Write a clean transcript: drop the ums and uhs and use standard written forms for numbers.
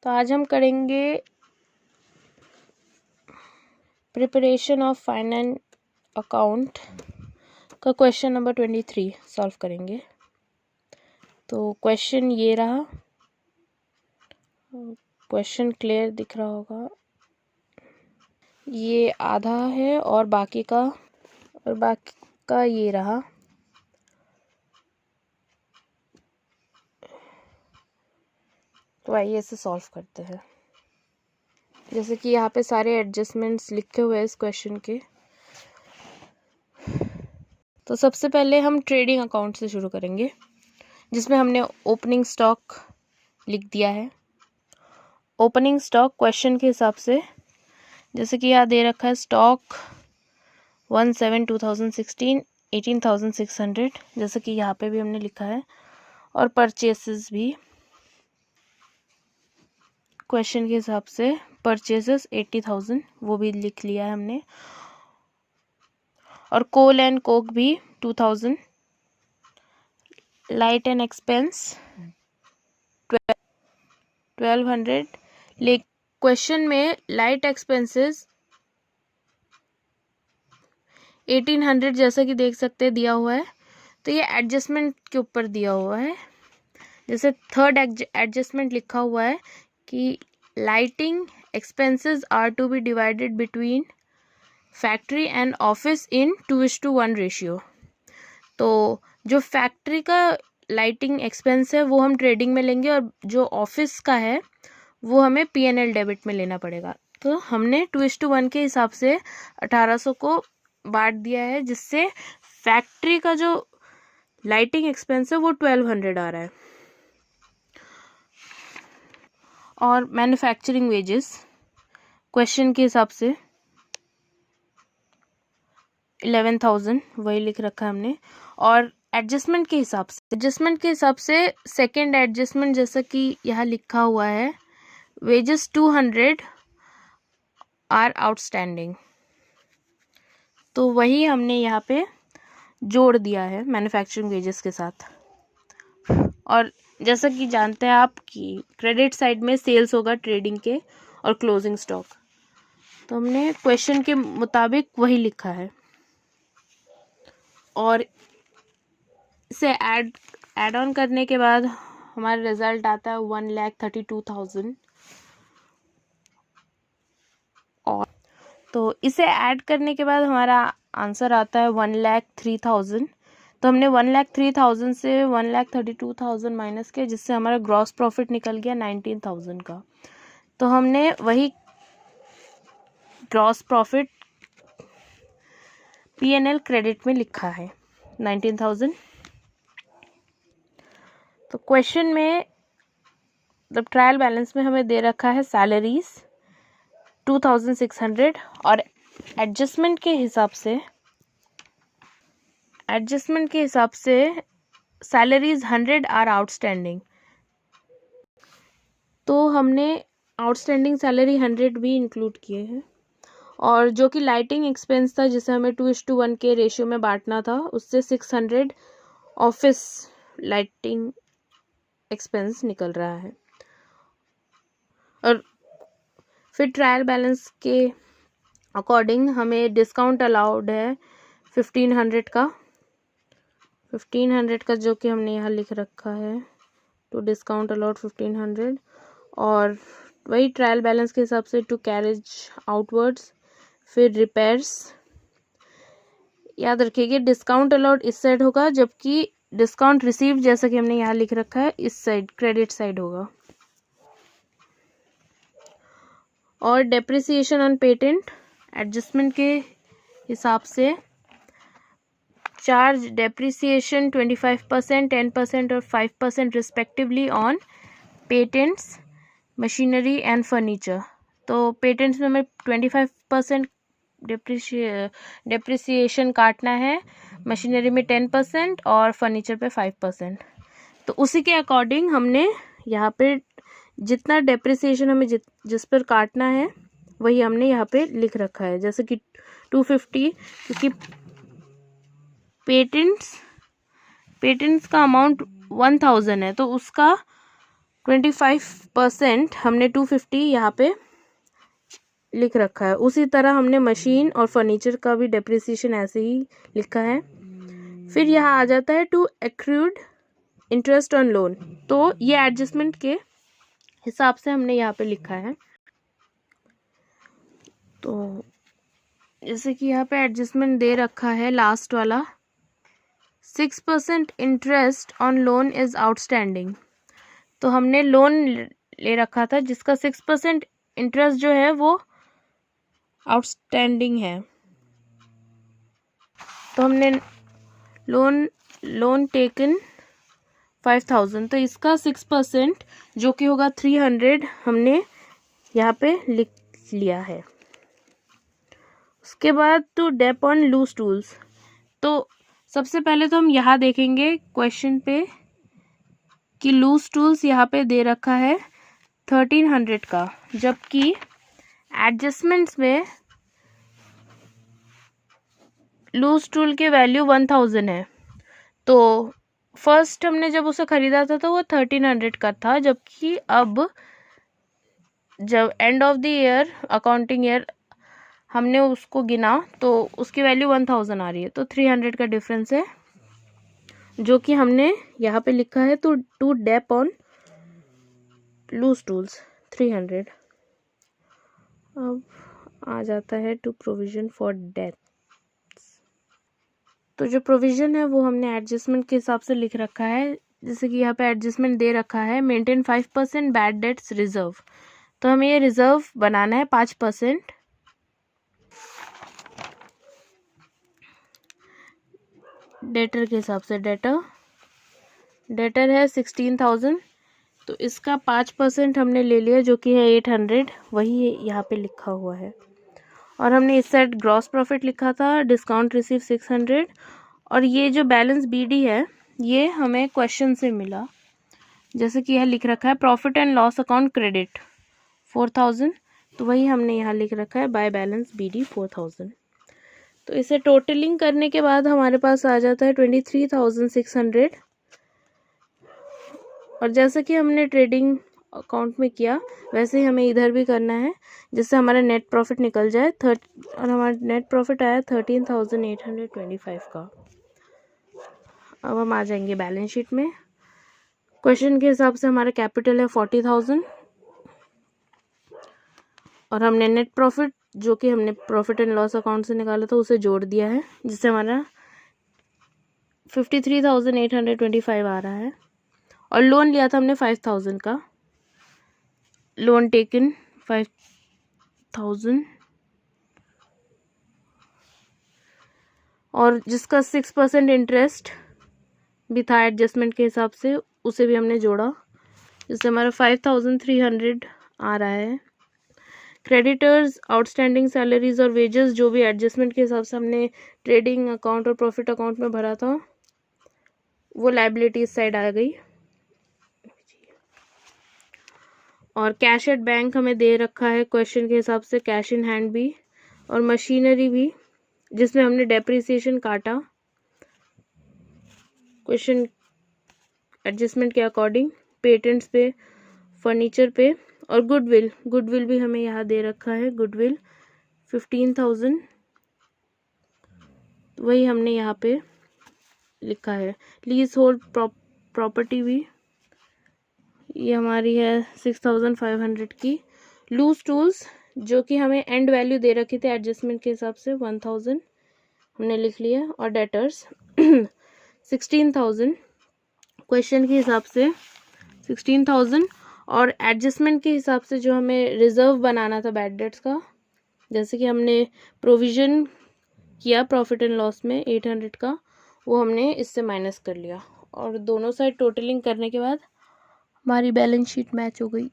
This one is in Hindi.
तो आज हम करेंगे प्रिपरेशन ऑफ फाइनेंस अकाउंट का क्वेश्चन नंबर 23 सॉल्व करेंगे। तो क्वेश्चन ये रहा, क्वेश्चन क्लियर दिख रहा होगा। ये आधा है और बाकी का ये रहा। तो आइए इसे सॉल्व करते हैं। जैसे कि यहाँ पे सारे एडजस्टमेंट्स लिखे हुए हैं इस क्वेश्चन के। तो सबसे पहले हम ट्रेडिंग अकाउंट से शुरू करेंगे, जिसमें हमने ओपनिंग स्टॉक लिख दिया है। ओपनिंग स्टॉक क्वेश्चन के हिसाब से, जैसे कि यहाँ दे रखा है स्टॉक 1/7/2016 18,600, जैसे कि यहाँ पे भी हमने लिखा है, और परचेसेस भी क्वेश्चन के हिसाब से परचेसेस 80,000 वो भी लिख लिया है हमने, और कोल एंड कोक भी 2000, लाइट एंड एक्सपेंस 1200। ले क्वेश्चन में लाइट एक्सपेंसेस 1800 जैसा कि देख सकते हैं दिया हुआ है। तो ये एडजस्टमेंट के ऊपर दिया हुआ है। जैसे थर्ड एडजस्टमेंट लिखा हुआ है कि lighting expenses are to be divided between factory and office in 2:1 ratio. तो जो फैक्ट्री का लाइटिंग एक्सपेंस है वो हम ट्रेडिंग में लेंगे, और जो ऑफिस का है वो हमें P&L डेबिट में लेना पड़ेगा। तो हमने 2:1 के हिसाब से 1800 को बांट दिया है, जिससे फैक्ट्री का जो लाइटिंग एक्सपेंस है वो 1200 आ रहा है। और मैन्युफैक्चरिंग वेजेस क्वेश्चन के हिसाब से 11,000 वही लिख रखा है हमने। और एडजस्टमेंट के हिसाब से सेकेंड एडजस्टमेंट जैसा कि यहाँ लिखा हुआ है, वेजेस 200 आर आउटस्टैंडिंग, तो वही हमने यहाँ पे जोड़ दिया है मैन्युफैक्चरिंग वेजेस के साथ। और जैसा कि जानते हैं आप कि क्रेडिट साइड में सेल्स होगा ट्रेडिंग के और क्लोजिंग स्टॉक, तो हमने क्वेश्चन के मुताबिक वही लिखा है। और इसे ऐड ऑन करने के बाद हमारा रिजल्ट आता है 1,32,000। और तो इसे ऐड करने के बाद हमारा आंसर आता है 1,03,000। तो हमने 1,03,000 से 1,32,000 माइनस किया, जिससे हमारा ग्रॉस प्रॉफिट निकल गया 19,000 का। तो हमने वही ग्रॉस प्रॉफिट P&L क्रेडिट में लिखा है 19,000। तो क्वेश्चन में मतलब ट्रायल बैलेंस में हमें दे रखा है सैलरीज 2,600, और एडजस्टमेंट के हिसाब से सैलरीज 100 आर आउटस्टैंडिंग। तो हमने आउटस्टैंडिंग सैलरी 100 भी इंक्लूड किए हैं, और जो कि लाइटिंग एक्सपेंस था जिसे हमें 2:1 के रेशियो में बांटना था, उससे 600 ऑफिस लाइटिंग एक्सपेंस निकल रहा है। और फिर ट्रायल बैलेंस के अकॉर्डिंग हमें डिस्काउंट अलाउड है 1,500 का, जो कि हमने यहाँ लिख रखा है। तो डिस्काउंट अलाउड 1,500, और वही ट्रायल बैलेंस के हिसाब से टू कैरेज आउटवर्ड्स। फिर रिपेयर्स, याद रखिएगा डिस्काउंट अलाउड इस साइड होगा, जबकि डिस्काउंट रिसीव जैसा कि हमने यहाँ लिख रखा है इस साइड क्रेडिट साइड होगा। और डेप्रिसिएशन ऑन पेटेंट एडजस्टमेंट के हिसाब से चार्ज डेप्रिसिएशन 25%, 10% और 5% respectively on patents, machinery and furniture. तो पेटेंट्स में हमें 25% डेप्रिसिएशन काटना है, मशीनरी में 10% और फर्नीचर पे 5%। तो उसी के अकॉर्डिंग हमने यहाँ पे जितना डेप्रिसिएशन हमें जिस पर काटना है वही हमने यहाँ पे लिख रखा है। जैसे कि 250, क्योंकि पेटेंट्स का अमाउंट 1,000 है, तो उसका 25% हमने 250 यहाँ पे लिख रखा है। उसी तरह हमने मशीन और फर्नीचर का भी डेप्रिसिएशन ऐसे ही लिखा है। फिर यहाँ आ जाता है to accrued interest on loan, तो ये एडजस्टमेंट के हिसाब से हमने यहाँ पे लिखा है। तो जैसे कि यहाँ पे एडजस्टमेंट दे रखा है लास्ट वाला, 6% interest on loan is outstanding. तो हमने लोन ले रखा था जिसका 6% इंटरेस्ट जो है वो आउटस्टैंडिंग है। तो हमने लोन टेकन 5000, तो इसका 6% जो कि होगा 300 हमने यहाँ पे लिख लिया है। उसके बाद to dep on loose tools, तो सबसे पहले तो हम यहाँ देखेंगे क्वेश्चन पे कि लूज टूल्स यहाँ पे दे रखा है 1300 का, जबकि एडजस्टमेंट्स में लूज टूल के वैल्यू 1000 है। तो फर्स्ट हमने जब उसे खरीदा था तो वो 1300 का था, जबकि अब जब end of the year accounting year हमने उसको गिना तो उसकी वैल्यू 1000 आ रही है। तो 300 का डिफरेंस है जो कि हमने यहाँ पे लिखा है। तो to dep on loose tools 300। अब आ जाता है टू प्रोविजन फॉर डेथ। तो जो प्रोविजन है वो हमने एडजस्टमेंट के हिसाब से लिख रखा है। जैसे कि यहाँ पे एडजस्टमेंट दे रखा है मेंटेन 5% बैड डेट्स रिजर्व, तो हमें ये रिजर्व बनाना है 5%। डेटर के हिसाब से डेटर है 16,000, तो इसका 5% हमने ले लिया जो कि है 800, वही यहाँ पे लिखा हुआ है। और हमने इस साइड ग्रॉस प्रॉफिट लिखा था, डिस्काउंट रिसीव 600, और ये जो बैलेंस बीडी है ये हमें क्वेश्चन से मिला। जैसे कि यह लिख रखा है profit and loss account credit 4000, तो वही हमने यहाँ लिख रखा है बाय बैलेंस बीडी 4000। तो इसे टोटलिंग करने के बाद हमारे पास आ जाता है 23,600। और जैसे कि हमने ट्रेडिंग अकाउंट में किया वैसे ही हमें इधर भी करना है, जिससे हमारा नेट प्रॉफिट निकल जाए। और हमारा नेट प्रॉफिट आया 13,825 का। अब हम आ जाएंगे बैलेंस शीट में। क्वेश्चन के हिसाब से हमारा कैपिटल है 40,000, और हमने नेट प्रॉफिट जो कि हमने प्रॉफिट एंड लॉस अकाउंट से निकाला था उसे जोड़ दिया है, जिससे हमारा 53,825 आ रहा है। और लोन लिया था हमने 5,000 का, लोन टेकन 5,000, और जिसका 6% इंटरेस्ट भी था एडजस्टमेंट के हिसाब से, उसे भी हमने जोड़ा, जिससे हमारा 5,300 आ रहा है। क्रेडिटर्स, आउटस्टैंडिंग सैलरीज और वेजेस जो भी एडजस्टमेंट के हिसाब से हमने ट्रेडिंग अकाउंट और प्रॉफिट अकाउंट में भरा था वो लायबिलिटी इस साइड आ गई। और कैश एट बैंक हमें दे रखा है क्वेश्चन के हिसाब से, कैश इन हैंड भी और मशीनरी भी, जिसमें हमने डेप्रिसिएशन काटा क्वेश्चन एडजस्टमेंट के अकॉर्डिंग, पेटेंट्स पे, फर्नीचर पे, और गुडविल भी हमें यहाँ दे रखा है, गुडविल 15,000, वही हमने यहाँ पे लिखा है। लीज होल्ड प्रॉपर्टी भी ये हमारी है 6,500 की। लूज टूल्स जो कि हमें एंड वैल्यू दे रखी थी एडजस्टमेंट के हिसाब से 1000 हमने लिख लिया। और डेटर्स 16,000 क्वेश्चन के हिसाब से 16,000, और एडजस्टमेंट के हिसाब से जो हमें रिजर्व बनाना था बैड डेट्स का, जैसे कि हमने प्रोविज़न किया प्रॉफिट एंड लॉस में 800 का, वो हमने इससे माइनस कर लिया। और दोनों साइड टोटलिंग करने के बाद हमारी बैलेंस शीट मैच हो गई।